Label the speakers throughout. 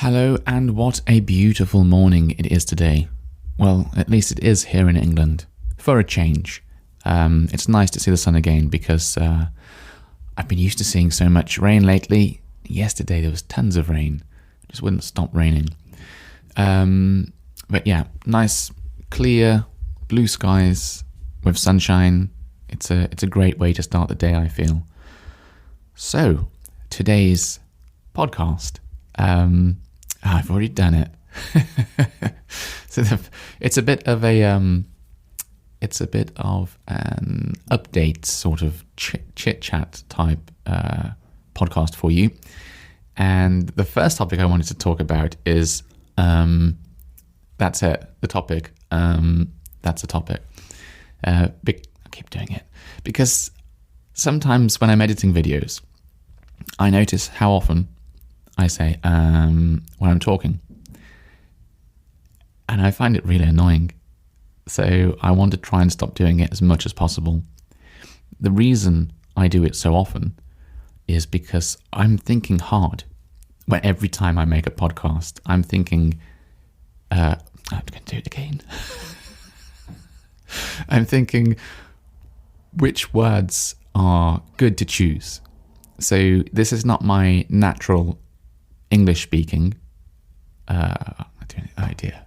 Speaker 1: Hello, and what a beautiful morning it is today. Well, at least it is here in England, for a change. It's nice to see the sun again because I've been used to seeing so much rain lately. Yesterday there was tons of rain. It just wouldn't stop raining. But yeah, nice, clear, blue skies with sunshine. It's a great way to start the day, I feel. So, today's podcast. I've already done it. So it's a bit of an update sort of chit chat type podcast for you. And the first topic I wanted to talk about is that's it. The topic. That's the topic. I keep doing it because sometimes when I'm editing videos, I notice how often I say when I'm talking, and I find it really annoying. So I want to try and stop doing it as much as possible. The reason I do it so often is because I'm thinking hard. When every time I make a podcast, I'm thinking, I'm going to do it again. I'm thinking which words are good to choose. So this is not my natural English speaking idea.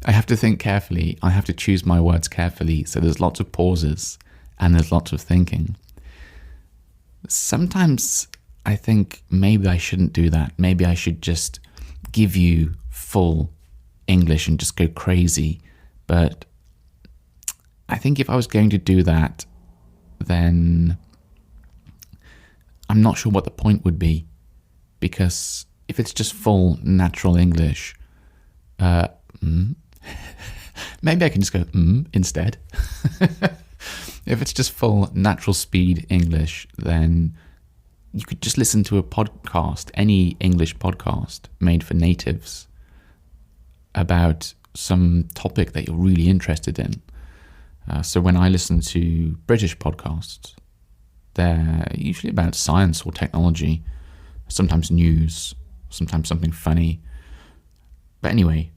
Speaker 1: I have to think carefully. I have to choose my words carefully. So there's lots of pauses and there's lots of thinking. Sometimes I think maybe I shouldn't do that. Maybe I should just give you full English and just go crazy. But I think if I was going to do that, then I'm not sure what the point would be. Because if it's just full natural English, maybe I can just go instead. If it's just full natural speed English, then you could just listen to a podcast, any English podcast made for natives about some topic that you're really interested in. So when I listen to British podcasts, they're usually about science or technology. Sometimes news, sometimes something funny. But anyway,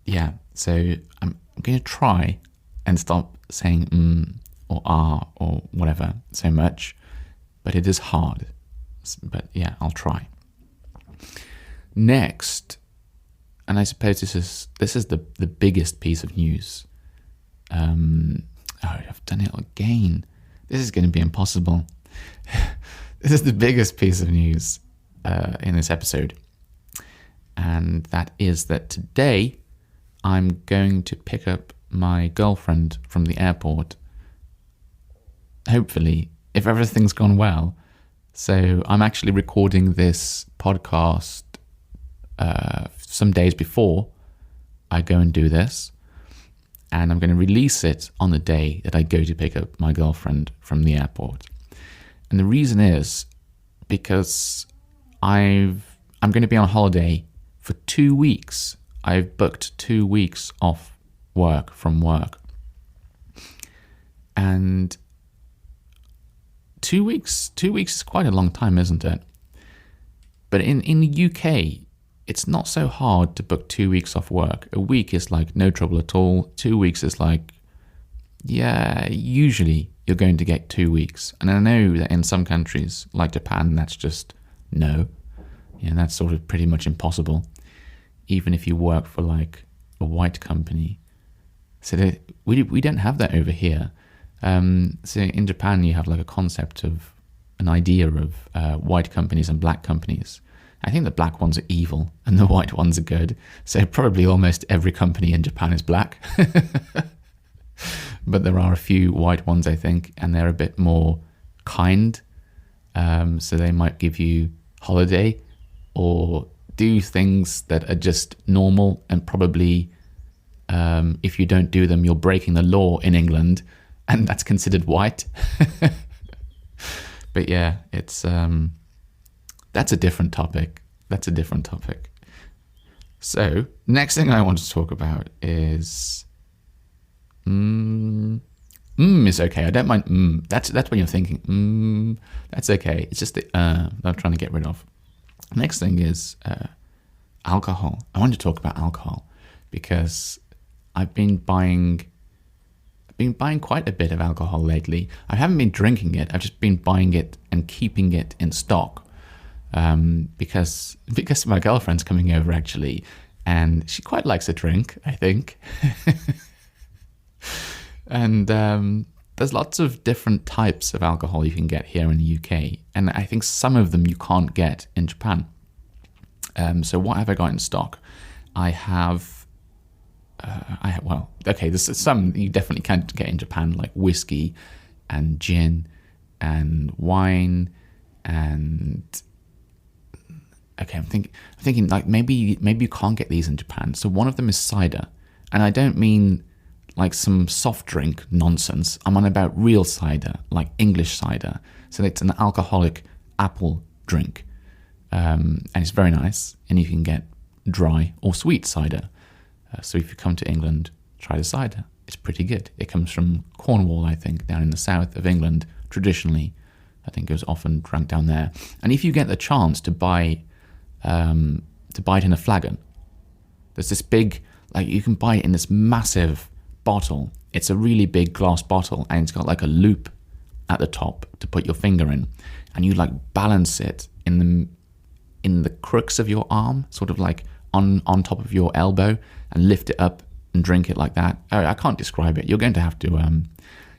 Speaker 1: yeah, so I'm going to try and stop saying or or whatever so much, but it is hard. But yeah, I'll try. Next, and I suppose this is the biggest piece of news. I've done it again. This is going to be impossible. This is the biggest piece of news in this episode, and that is that today I'm going to pick up my girlfriend from the airport, hopefully, if everything's gone well. So I'm actually recording this podcast some days before I go and do this, and I'm going to release it on the day that I go to pick up my girlfriend from the airport. And the reason is because I'm going to be on holiday for 2 weeks. I've booked 2 weeks off from work. And 2 weeks is quite a long time, isn't it? But in the UK, it's not so hard to book 2 weeks off work. A week is like no trouble at all. 2 weeks is like, yeah, usually you're going to get 2 weeks. And I know that in some countries, like Japan, that's just no. Yeah, that's sort of pretty much impossible. Even if you work for like a white company. So we don't have that over here. So in Japan, you have like a concept of an idea of white companies and black companies. I think the black ones are evil and the white ones are good. So probably almost every company in Japan is black. But there are a few white ones, I think, and they're a bit more kind. So they might give you holiday or do things that are just normal, and probably if you don't do them, you're breaking the law in England, and that's considered white. But yeah, it's that's a different topic. So next thing I want to talk about is is okay. I don't mind. That's when you're thinking that's okay. It's just the I'm trying to get rid of. Next thing is alcohol. I want to talk about alcohol because I've been buying quite a bit of alcohol lately. I haven't been drinking it. I've just been buying it and keeping it in stock because my girlfriend's coming over actually, and she quite likes a drink, I think. And there's lots of different types of alcohol you can get here in the UK, and I think some of them you can't get in Japan. So what have I got in stock? There's some you definitely can't get in Japan, like whiskey and gin and wine and I'm thinking like maybe you can't get these in Japan. So one of them is cider, and I don't mean like some soft drink nonsense. I'm on about real cider, like English cider. So it's an alcoholic apple drink, and it's very nice. And you can get dry or sweet cider. So if you come to England, try the cider. It's pretty good. It comes from Cornwall, I think, down in the south of England. Traditionally, I think it was often drunk down there. And if you get the chance to buy it in a flagon, there's this big, like you can buy it in this massive bottle. It's a really big glass bottle, and it's got like a loop at the top to put your finger in, and you like balance it in the crooks of your arm, sort of like on top of your elbow, and lift it up and drink it like that. I can't describe it. You're going to have to,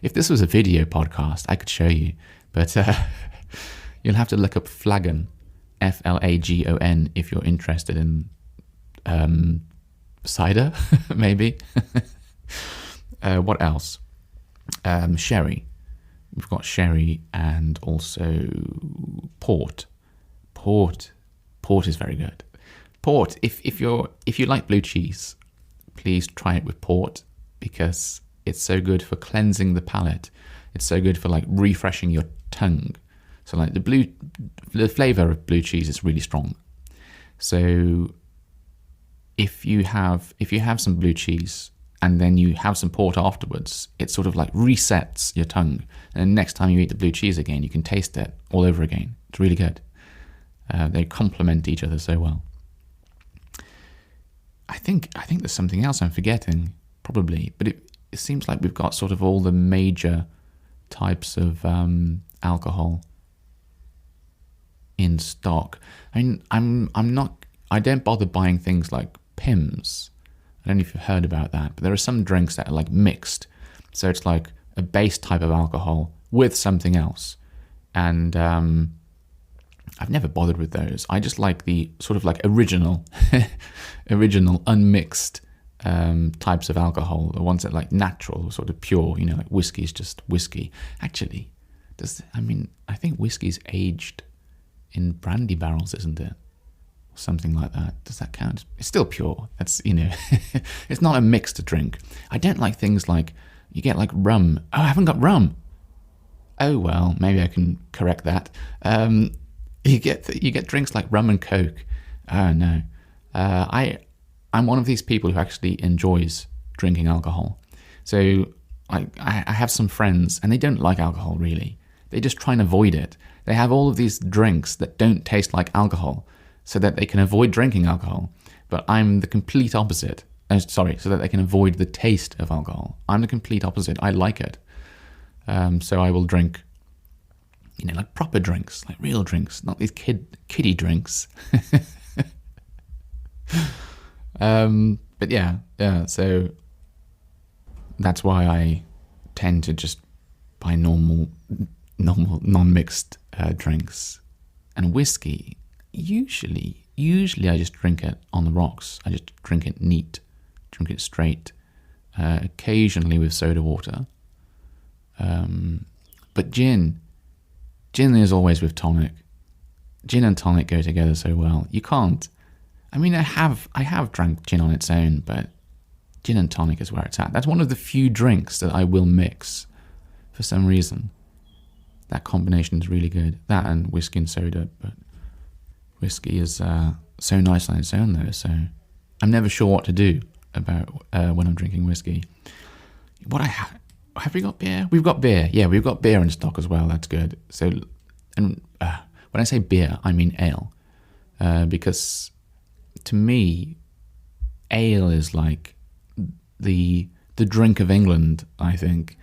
Speaker 1: if this was a video podcast, I could show you, but you'll have to look up flagon, Flagon, if you're interested in cider, maybe. What else? Sherry. We've got sherry and also port. Port is very good. Port, if you like blue cheese, please try it with port, because it's so good for cleansing the palate. It's so good for like refreshing your tongue. So like the flavor of blue cheese is really strong. So if you have some blue cheese and then you have some port afterwards, it sort of like resets your tongue. And next time you eat the blue cheese again, you can taste it all over again. It's really good. They complement each other so well. I think there's something else I'm forgetting, probably, but it seems like we've got sort of all the major types of alcohol in stock. I mean, I don't bother buying things like Pimm's. I don't know if you've heard about that, but there are some drinks that are like mixed. So it's like a base type of alcohol with something else. And I've never bothered with those. I just like the sort of like original unmixed types of alcohol, the ones that are like natural, sort of pure, like whiskey is just whiskey. Actually, I think whiskey's aged in brandy barrels, isn't it? Something like that. Does that count? It's still pure. That's, it's not a mixed drink. I don't like things like, you get like rum. Oh, I haven't got rum. Oh, well, maybe I can correct that. You get drinks like rum and Coke. Oh, no. I'm one of these people who actually enjoys drinking alcohol. So I have some friends, and they don't like alcohol, really. They just try and avoid it. They have all of these drinks that don't taste like alcohol so that they can avoid drinking alcohol. But I'm the complete opposite. So that they can avoid the taste of alcohol. I'm the complete opposite. I like it. So I will drink, like proper drinks, like real drinks, not these kiddie drinks. But yeah, so that's why I tend to just buy normal non-mixed drinks. And whiskey, usually I just drink it on the rocks. I just drink it neat, drink it straight, occasionally with soda water. But gin is always with tonic. Gin and tonic go together so well. You can't. I mean, I have drank gin on its own, but gin and tonic is where it's at. That's one of the few drinks that I will mix for some reason. That combination is really good. That and whiskey and soda, but whiskey is so nice on its own though, so I'm never sure what to do about when I'm drinking whiskey. What have we got beer? We've got beer. Yeah, we've got beer in stock as well. That's good. So, and when I say beer, I mean ale. because to me, ale is like the drink of England, I think.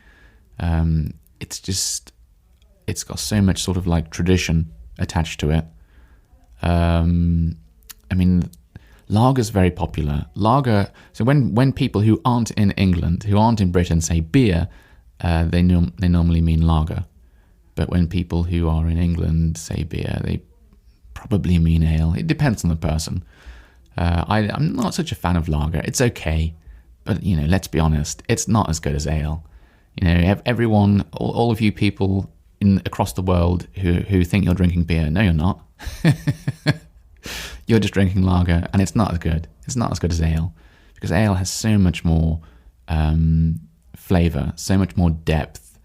Speaker 1: It's got so much sort of like tradition attached to it. I mean, lager's very popular. Lager, so when people who aren't in England, who aren't in Britain say beer, they normally mean lager. But when people who are in England say beer, they probably mean ale. It depends on the person. I'm not such a fan of lager. It's okay, but let's be honest, it's not as good as ale. Everyone, all of you people across the world who think you're drinking beer, no, you're not. You're just drinking lager, and it's not as good. It's not as good as ale, because ale has so much more flavour, so much more depth.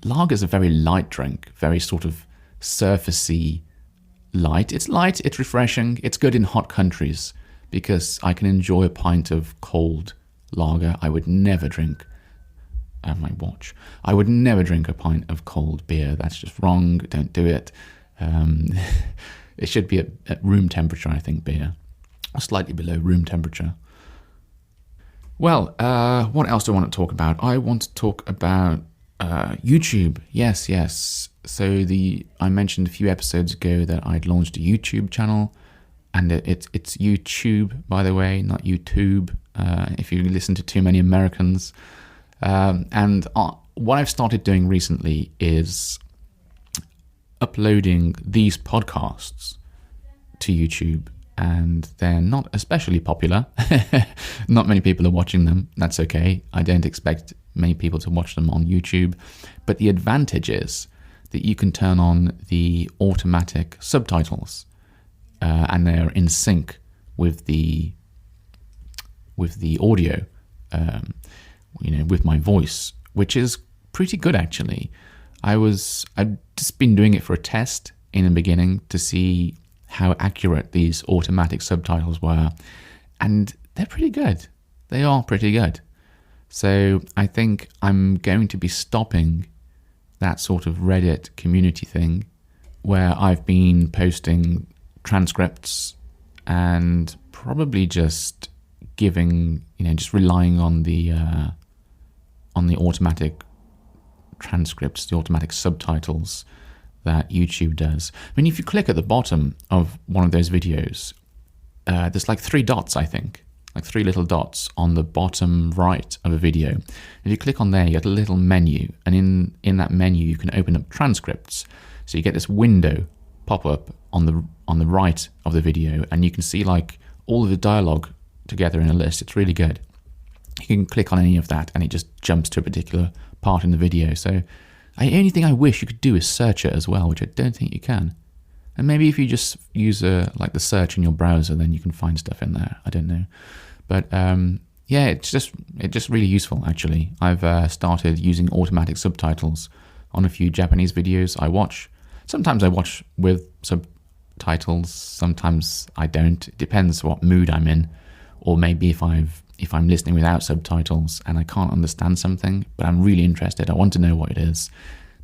Speaker 1: Lager is a very light drink, very sort of surfacey light. It's light, it's refreshing, it's good in hot countries, because I can enjoy a pint of cold lager. I would never drink, my watch, I would never drink a pint of cold beer. That's just wrong, don't do it. It should be at room temperature, I think, beer, or slightly below room temperature. Well, what else do I want to talk about? I want to talk about YouTube. Yes. So I mentioned a few episodes ago that I'd launched a YouTube channel, and it's YouTube, by the way, not YouTube. If you listen to too many Americans, and what I've started doing recently is uploading these podcasts to YouTube, and they're not especially popular. Not many people are watching them. That's okay. I don't expect many people to watch them on YouTube. But the advantage is that you can turn on the automatic subtitles, and they're in sync with the audio, with my voice, which is pretty good actually. I've just been doing it for a test in the beginning to see how accurate these automatic subtitles were, and they're pretty good. They are pretty good. So I think I'm going to be stopping that sort of Reddit community thing where I've been posting transcripts and probably just giving, just relying on the automatic transcripts, the automatic subtitles that YouTube does. I mean, if you click at the bottom of one of those videos, there's like 3 dots, I think, like 3 little dots on the bottom right of a video. If you click on there, you get a little menu, and in that menu you can open up transcripts. So you get this window pop up on the right of the video, and you can see like all of the dialogue together in a list. It's really good. You can click on any of that and it just jumps to a particular part in the video. So the only thing I wish you could do is search it as well, which I don't think you can. And maybe if you just use like the search in your browser, then you can find stuff in there. I don't know. But yeah, it's just really useful actually. I've started using automatic subtitles on a few Japanese videos I watch. Sometimes I watch with subtitles, sometimes I don't. It depends what mood I'm in. Or maybe if I'm listening without subtitles and I can't understand something, but I'm really interested, I want to know what it is,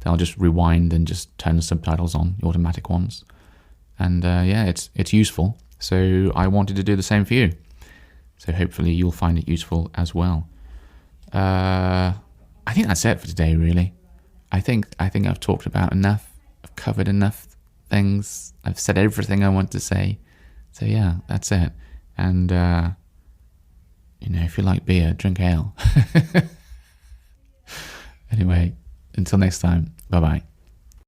Speaker 1: then I'll just rewind and just turn the subtitles on, the automatic ones. And yeah, it's useful. So I wanted to do the same for you. So hopefully you'll find it useful as well. I think that's it for today, really. I think I've talked about enough. I've covered enough things. I've said everything I want to say. So yeah, that's it. And if you like beer, drink ale. Anyway, until next time, bye-bye.